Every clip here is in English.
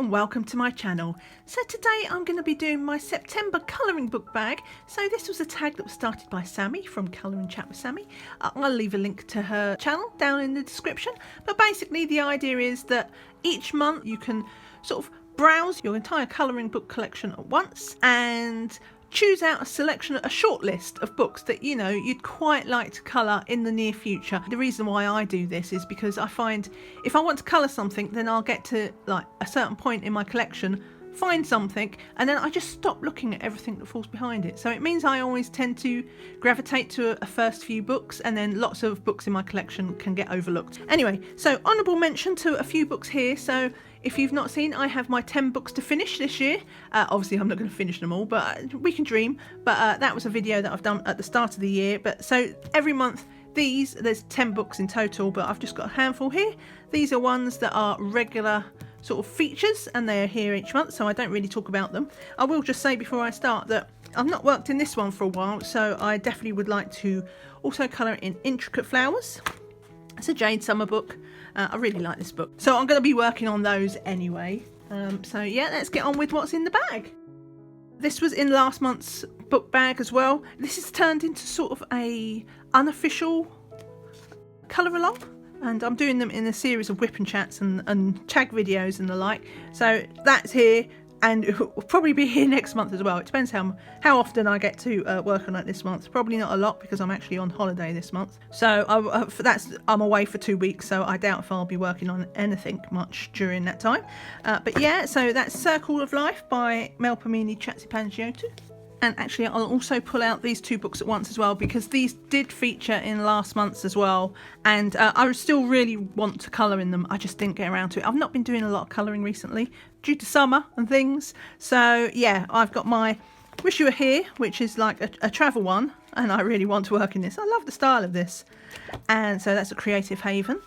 and welcome to my channel. So today I'm going to be doing my September colouring book bag. So this was a tag that was started by Sammie from Colour and Chat with Sammie. I'll leave a link to her channel down in the description. But basically the idea is that each month you can sort of browse your entire colouring book collection at once and choose out a selection, a short list of books that you know you'd quite like to colour in the near future. The reason why I do this is because I find if I want to colour something, then I'll get to like a certain point in my collection, find something, and then I just stop looking at everything that falls behind it. So it means I always tend to gravitate to a first few books, and then lots of books in my collection can get overlooked. Anyway, so honourable mention to a few books here. So if you've not seen, I have my 10 books to finish this year. Obviously I'm not going to finish them all, but we can dream. But that was a video that I've done at the start of the year. But so every month there's 10 books in total, but I've just got a handful here. These are ones that are regular sort of features, and they're here each month, so I don't really talk about them. I will just say before I start that I've not worked in this one for a while, so I definitely would like to also colour in Intricate Flowers. It's a Jade Summer book. I really like this book, so I'm going to be working on those anyway. So yeah, let's get on with what's in the bag. This was in last month's book bag as well. This is turned into sort of a unofficial colour along, and I'm doing them in a series of whip and chats and tag videos and the like. So that's here, and it will probably be here next month as well. It depends how often I get to work on it this month. Probably not a lot because I'm actually on holiday this month. So I'm away for 2 weeks, so I doubt if I'll be working on anything much during that time. But yeah, so that's Circle of Life by Melpomene Chatzipangiotto. And actually I'll also pull out these 2 books at once as well, because these did feature in last month's as well, and I still really want to colour in them. I just didn't get around to it. I've not been doing a lot of colouring recently due to summer and things. So yeah, I've got my Wish You Were Here, which is like a travel one, and I really want to work in this. I love the style of this, and so that's a Creative Haven.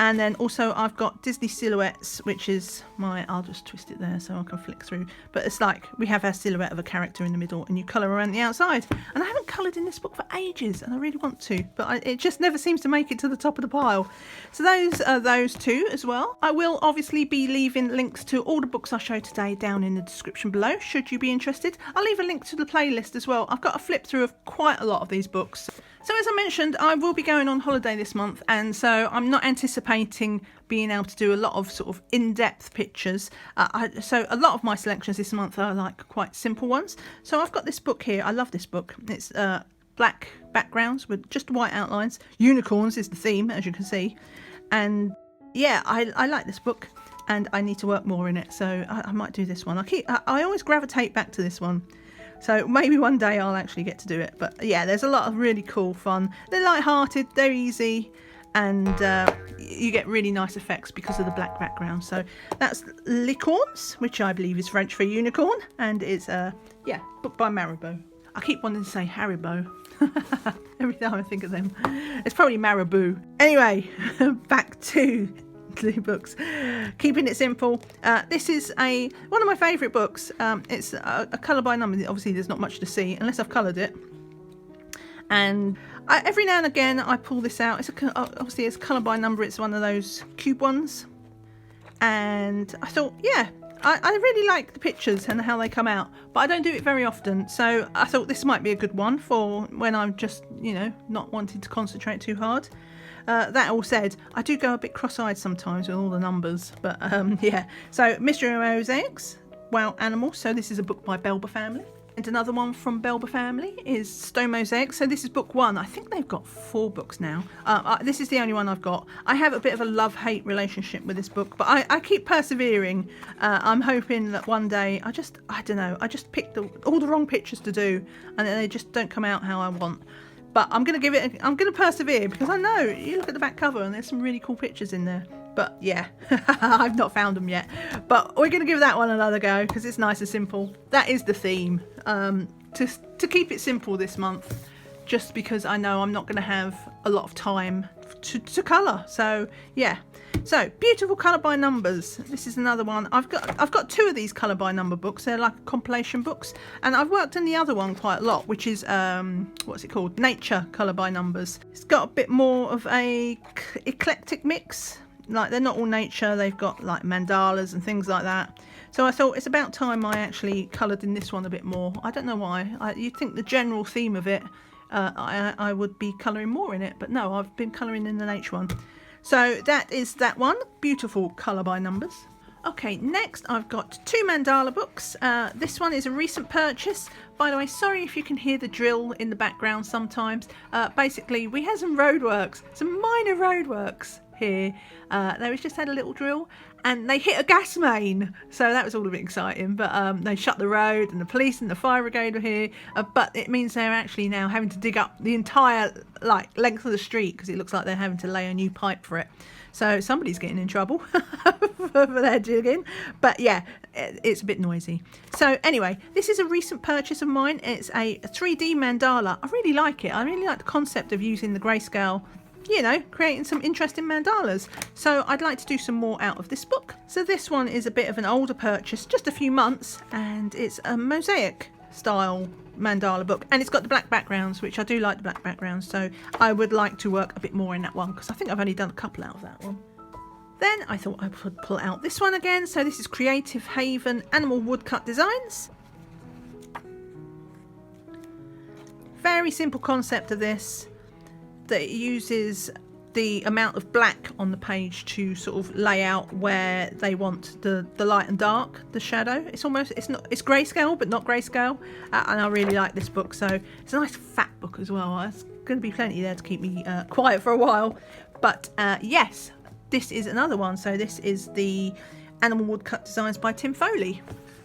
And then also I've got Disney Silhouettes, which is I'll just twist it there so I can flick through. But it's like we have our silhouette of a character in the middle and you colour around the outside. And I haven't coloured in this book for ages, and I really want to, but it just never seems to make it to the top of the pile. So those are those 2 as well. I will obviously be leaving links to all the books I show today down in the description below, should you be interested. I'll leave a link to the playlist as well. I've got a flip through of quite a lot of these books. So as I mentioned, I will be going on holiday this month, and so I'm not anticipating being able to do a lot of sort of in-depth pictures. So a lot of my selections this month are like quite simple ones. So I've got this book here. I love this book. It's black backgrounds with just white outlines. Unicorns is the theme, as you can see. And yeah, I like this book, and I need to work more in it. So I might do this one. I always gravitate back to this one. So maybe one day I'll actually get to do it. But yeah, there's a lot of really cool fun. They're light-hearted, they're easy, and you get really nice effects because of the black background. So that's Licornes, which I believe is French for unicorn, and it's yeah, book by Marabou. I keep wanting to say Haribo every time I think of them. It's probably Marabou. Anyway, back to the books. Keeping it simple. This is one of my favourite books. It's a colour by number. Obviously there's not much to see unless I've coloured it, and every now and again I pull this out. Obviously it's colour by number. It's one of those cube ones, and I thought, yeah, I really like the pictures and how they come out, but I don't do it very often, so I thought this might be a good one for when I'm just, you know, not wanting to concentrate too hard. That all said, I do go a bit cross-eyed sometimes with all the numbers, but yeah. So Mystery Mosaics, Wow Animals. So this is a book by Belba Family. And another one from Belba Family is Stone Mosaics. So this is book 1. I think they've got 4 books now. This is the only one I've got. I have a bit of a love-hate relationship with this book, but I keep persevering. I'm hoping that one day, I don't know, I just picked all the wrong pictures to do, and they just don't come out how I want. But I'm going to persevere, because I know, you look at the back cover and there's some really cool pictures in there. But yeah, I've not found them yet. But we're going to give that one another go, because it's nice and simple. That is the theme, to keep it simple this month, just because I know I'm not going to have a lot of time to colour. So yeah. So beautiful colour by numbers. This is another one. I've got 2 of these colour by number books. They're like compilation books, and I've worked in the other one quite a lot, which is what's it called? Nature colour by numbers. It's got a bit more of a eclectic mix. like they're not all nature. They've got like mandalas and things like that. So I thought it's about time I actually coloured in this one a bit more. I don't know why. You'd think the general theme of it, I would be colouring more in it, but no, I've been colouring in the nature one. So that is that one. Beautiful colour by numbers. Okay, next I've got 2 mandala books. This one is a recent purchase. By the way, sorry if you can hear the drill in the background sometimes. Basically, we had some roadworks, some minor roadworks here. They just had a little drill and they hit a gas main. So that was all a bit exciting. But they shut the road and the police and the fire brigade were here. But it means they're actually now having to dig up the entire length of the street because it looks like they're having to lay a new pipe for it. So somebody's getting in trouble for their digging. But yeah, it's a bit noisy. So anyway, this is a recent purchase of mine. It's a 3D mandala. I really like it. I really like the concept of using the grayscale, you know, creating some interesting mandalas. So I'd like to do some more out of this book. So this one is a bit of an older purchase, just a few months, and it's a mosaic style mandala book, and it's got the black backgrounds, which I do like the black backgrounds, so I would like to work a bit more in that one because I think I've only done a couple out of that one. Then I thought I would pull out this one again. So this is Creative Haven Animal Woodcut Designs. Very simple concept of this, that it uses the amount of black on the page to sort of lay out where they want the light and dark, the shadow. It's grayscale but not grayscale, and I really like this book. So it's a nice fat book as well. There's going to be plenty there to keep me quiet for a while. But yes, this is another one. So this is the Animal Woodcut Designs by Tim Foley.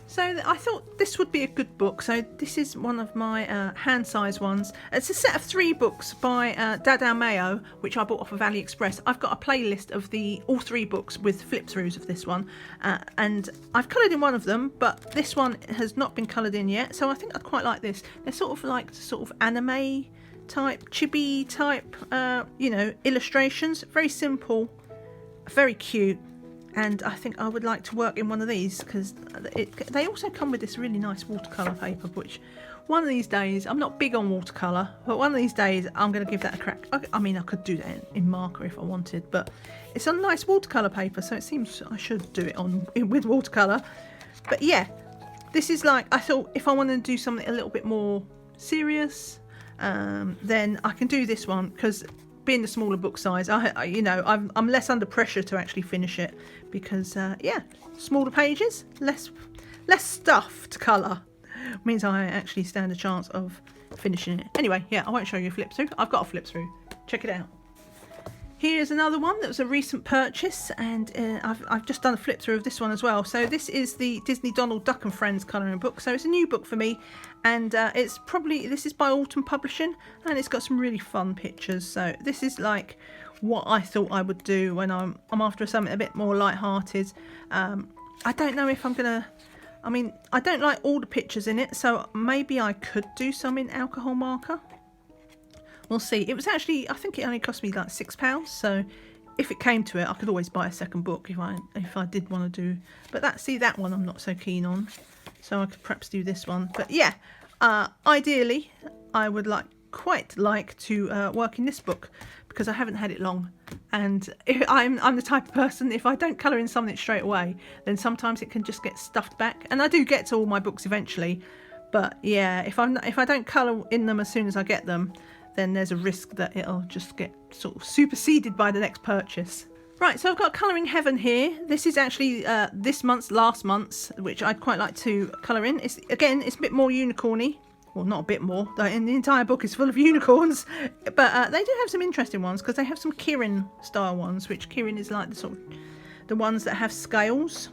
So I thought this would be a good book. So this is one of my hand size ones. It's a set of 3 books by Dada Mayo, which I bought off of AliExpress. I've got a playlist of all 3 books with flip throughs of this one, and I've coloured in one of them, but this one has not been coloured in yet. So I think I'd quite like this. They're sort of anime type, chibi type, you know, illustrations. Very simple, very cute. And I think I would like to work in one of these because they also come with this really nice watercolour paper, which one of these days, I'm not big on watercolour, but one of these days I'm going to give that a crack. I mean, I could do that in marker if I wanted, but it's on nice watercolour paper, so it seems I should do it with watercolour. But yeah, this is like, I thought if I wanted to do something a little bit more serious, then I can do this one because being the smaller book size, I'm less under pressure to actually finish it because yeah, smaller pages, less stuff to colour means I actually stand a chance of finishing it. Anyway, yeah, I won't show you a flip through. I've got a flip through. Check it out. Here's another one that was a recent purchase, and I've just done a flip through of this one as well. So this is the Disney Donald Duck and Friends colouring book. So it's a new book for me, and this is by Autumn Publishing, and it's got some really fun pictures. So this is like what I thought I would do when I'm after something a bit more light-hearted. I don't know if I'm gonna. I mean, I don't like all the pictures in it, so maybe I could do some in alcohol marker. We'll see. It was actually, I think it only cost me like £6, so if it came to it, I could always buy a second book if I did want to do. But that one I'm not so keen on, so I could perhaps do this one. But yeah, ideally, I would quite like to work in this book because I haven't had it long, and I'm the type of person, if I don't colour in something straight away, then sometimes it can just get stuffed back, and I do get to all my books eventually. But yeah, if I don't colour in them as soon as I get them, then there's a risk that it'll just get sort of superseded by the next purchase. Right, so I've got Colouring Heaven here. This is actually last month's, which I'd quite like to colour in. It's a bit more unicorny. Well, not a bit more. The entire book is full of unicorns. But they do have some interesting ones because they have some Kirin style ones, which Kirin is like the ones that have scales.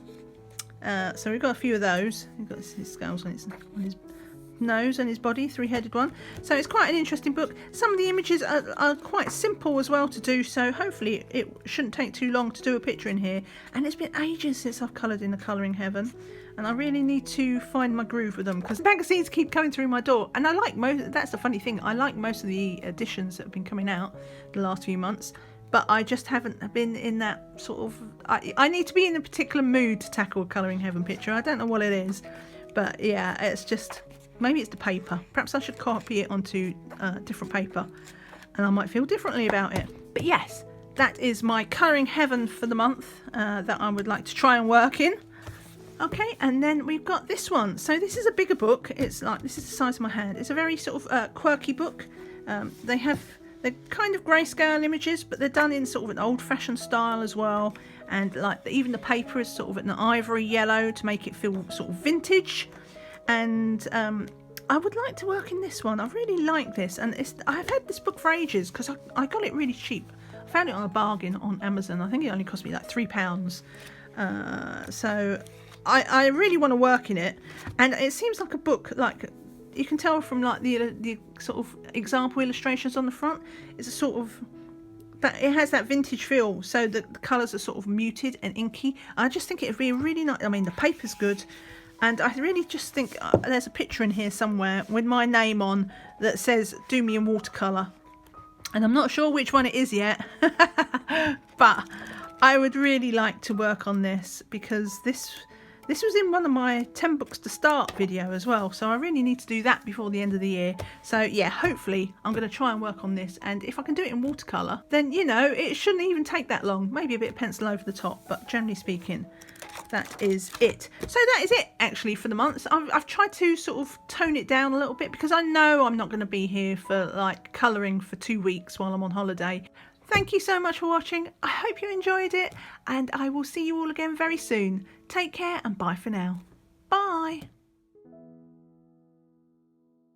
So we've got a few of those. We've got his scales on his nose and his body, 3-headed one. So it's quite an interesting book. Some of the images are quite simple as well to do, so hopefully it shouldn't take too long to do a picture in here. And it's been ages since I've coloured in the Colouring Heaven, and I really need to find my groove with them because magazines keep coming through my door, and I like that's the funny thing, I like most of the editions that have been coming out the last few months, but I just haven't been in that sort of, I need to be in a particular mood to tackle a Colouring Heaven picture. I don't know what it is, but yeah, it's just, maybe it's the paper. Perhaps I should copy it onto different paper and I might feel differently about it. But yes, that is my colouring heaven for the month that I would like to try and work in. Okay, and then we've got this one. So this is a bigger book. It's like, this is the size of my hand. It's a very sort of quirky book. They're kind of grayscale images, but they're done in sort of an old-fashioned style as well. And like even the paper is sort of an ivory yellow to make it feel sort of vintage. And I would like to work in this one. I really like this, and I've had this book for ages because I got it really cheap. I found it on a bargain on Amazon. I think it only cost me like £3. So I really want to work in it, and it seems like a book, like you can tell from like the sort of example illustrations on the front. It's a sort of that it has that vintage feel, so the colours are sort of muted and inky. I just think it'd be really nice. I mean, the paper's good, and I really just think there's a picture in here somewhere with my name on that says "Do me in watercolour," and I'm not sure which one it is yet, but I would really like to work on this because this was in one of my 10 books to start video as well, so I really need to do that before the end of the year. So yeah, hopefully I'm going to try and work on this, and if I can do it in watercolour, then you know, it shouldn't even take that long. Maybe a bit of pencil over the top, but generally speaking, that is it. So that is it actually for the months. I've tried to sort of tone it down a little bit because I know I'm not going to be here for like colouring for 2 weeks while I'm on holiday. Thank you so much for watching. I hope you enjoyed it, and I will see you all again very soon. Take care and bye for now. Bye.